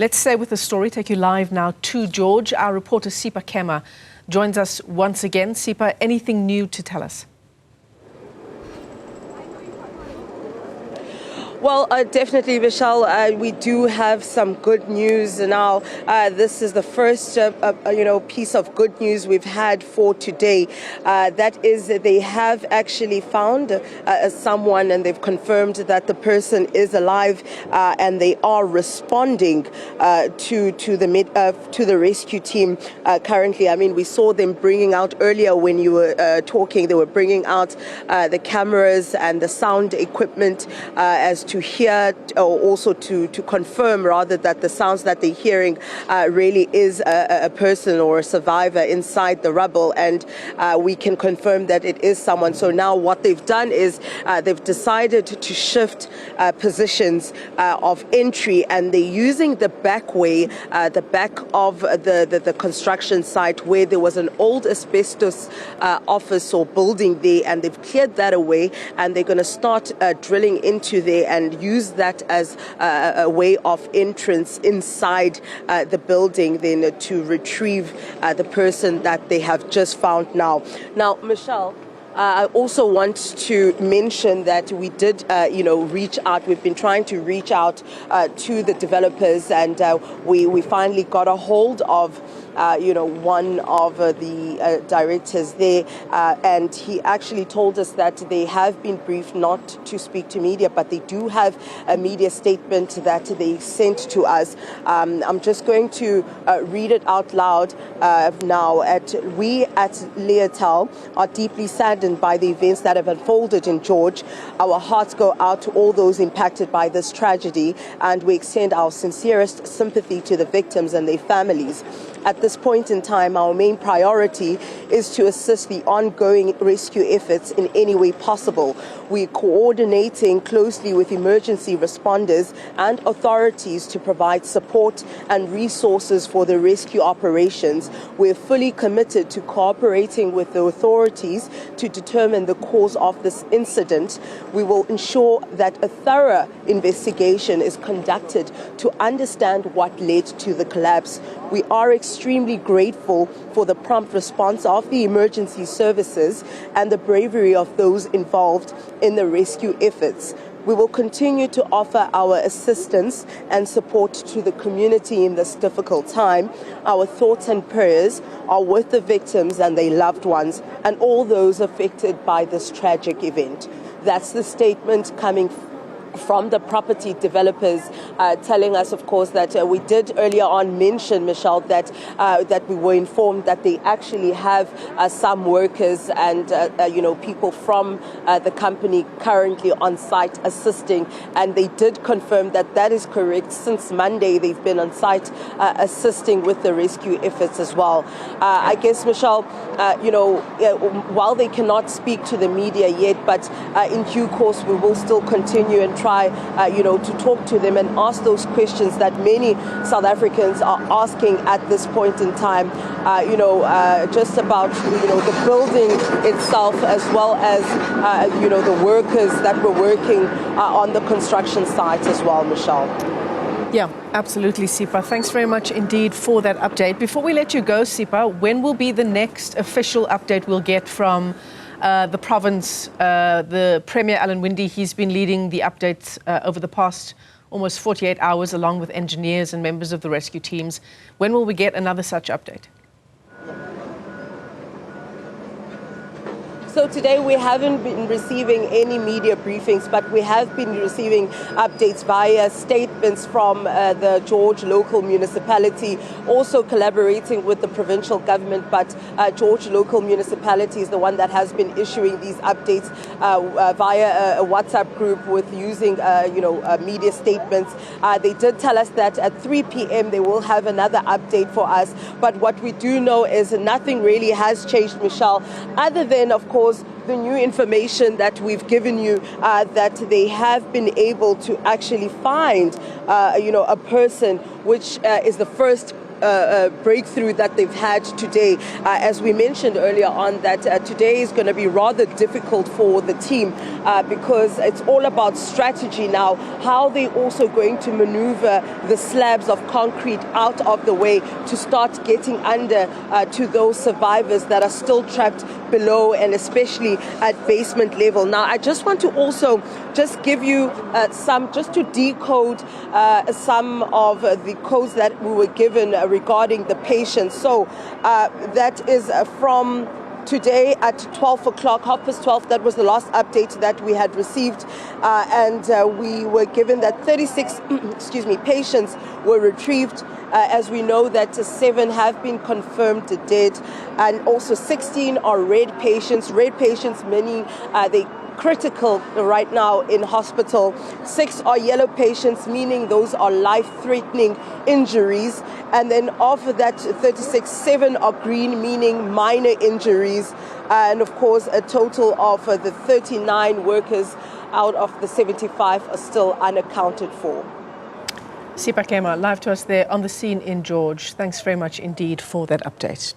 Let's stay with the story, take you live now to George. Our reporter Sipha Kema joins us once again. Sipha, anything new to tell us? Well, definitely, Michelle. We do have some good news now. This is the first, piece of good news we've had for today. That is, they have actually found someone, and they've confirmed that the person is alive, and they are responding to the rescue team currently. I mean, we saw them bringing out earlier when you were talking. They were bringing out the cameras and the sound equipment as to hear, or also to confirm rather, that the sounds that they're hearing really is a person or a survivor inside the rubble, and we can confirm that it is someone. So now what they've done is they've decided to shift positions of entry, and they're using the back way, the back of the construction site, where there was an old asbestos office or building there, and they've cleared that away, and they're going to start drilling into there and use that as a way of entrance inside the building, then to retrieve the person that they have just found now. Now, Michelle, I also want to mention that we did, reach out. We've been trying to reach out to the developers, and we finally got a hold of one of the directors there, and he actually told us that they have been briefed not to speak to media, but they do have a media statement that they sent to us. I'm just going to read it out loud now. We at Leotel are deeply saddened by the events that have unfolded in George. Our hearts go out to all those impacted by this tragedy, and we extend our sincerest sympathy to the victims and their families. At this point in time, our main priority is to assist the ongoing rescue efforts in any way possible. We're coordinating closely with emergency responders and authorities to provide support and resources for the rescue operations. We're fully committed to cooperating with the authorities to determine the cause of this incident. We will ensure that a thorough investigation is conducted to understand what led to the collapse. We are extremely grateful for the prompt response of the emergency services and the bravery of those involved in the rescue efforts. We will continue to offer our assistance and support to the community in this difficult time. Our thoughts and prayers are with the victims and their loved ones, and all those affected by this tragic event. That's the statement coming from the property developers, telling us, of course, that we did earlier on mention, Michelle, that we were informed that they actually have some workers and people from the company currently on site assisting, and they did confirm that that is correct. Since Monday, they've been on site assisting with the rescue efforts as well. I guess, Michelle, while they cannot speak to the media yet, but in due course we will still continue and try to talk to them and ask those questions that many South Africans are asking at this point in time, just about the building itself, as well as the workers that were working on the construction site as well, Michelle. Yeah, absolutely, Sipha. Thanks very much indeed for that update. Before we let you go, Sipha, when will be the next official update we'll get from the province? The Premier, Alan Winde, he's been leading the updates over the past almost 48 hours, along with engineers and members of the rescue teams. When will we get another such update? So today we haven't been receiving any media briefings, but we have been receiving updates via statements from the George local municipality, also collaborating with the provincial government. But George local municipality is the one that has been issuing these updates via a WhatsApp group with using media statements. They did tell us that at 3 p.m. they will have another update for us. But what we do know is nothing really has changed, Michelle, other than, of course, the new information that we've given you, that they have been able to actually find, a person, which is the first breakthrough that they've had today. As we mentioned earlier on, that today is going to be rather difficult for the team because it's all about strategy now, how they're also going to maneuver the slabs of concrete out of the way to start getting under to those survivors that are still trapped below, and especially at basement level. Now, I just want to also just give you just to decode some of the codes that we were given regarding the patients. So that is from today at 12 o'clock, 12:30, that was the last update that we had received. And we were given that 36 patients were retrieved. As we know that 7 have been confirmed dead, and also 16 are red patients. Red patients meaning they critical right now in hospital. 6 are yellow patients, meaning those are life-threatening injuries. And then of that 36, 7 are green, meaning minor injuries. And of course, a total of the 39 workers out of the 75 are still unaccounted for. Sipha Kema, live to us there on the scene in George. Thanks very much indeed for that update.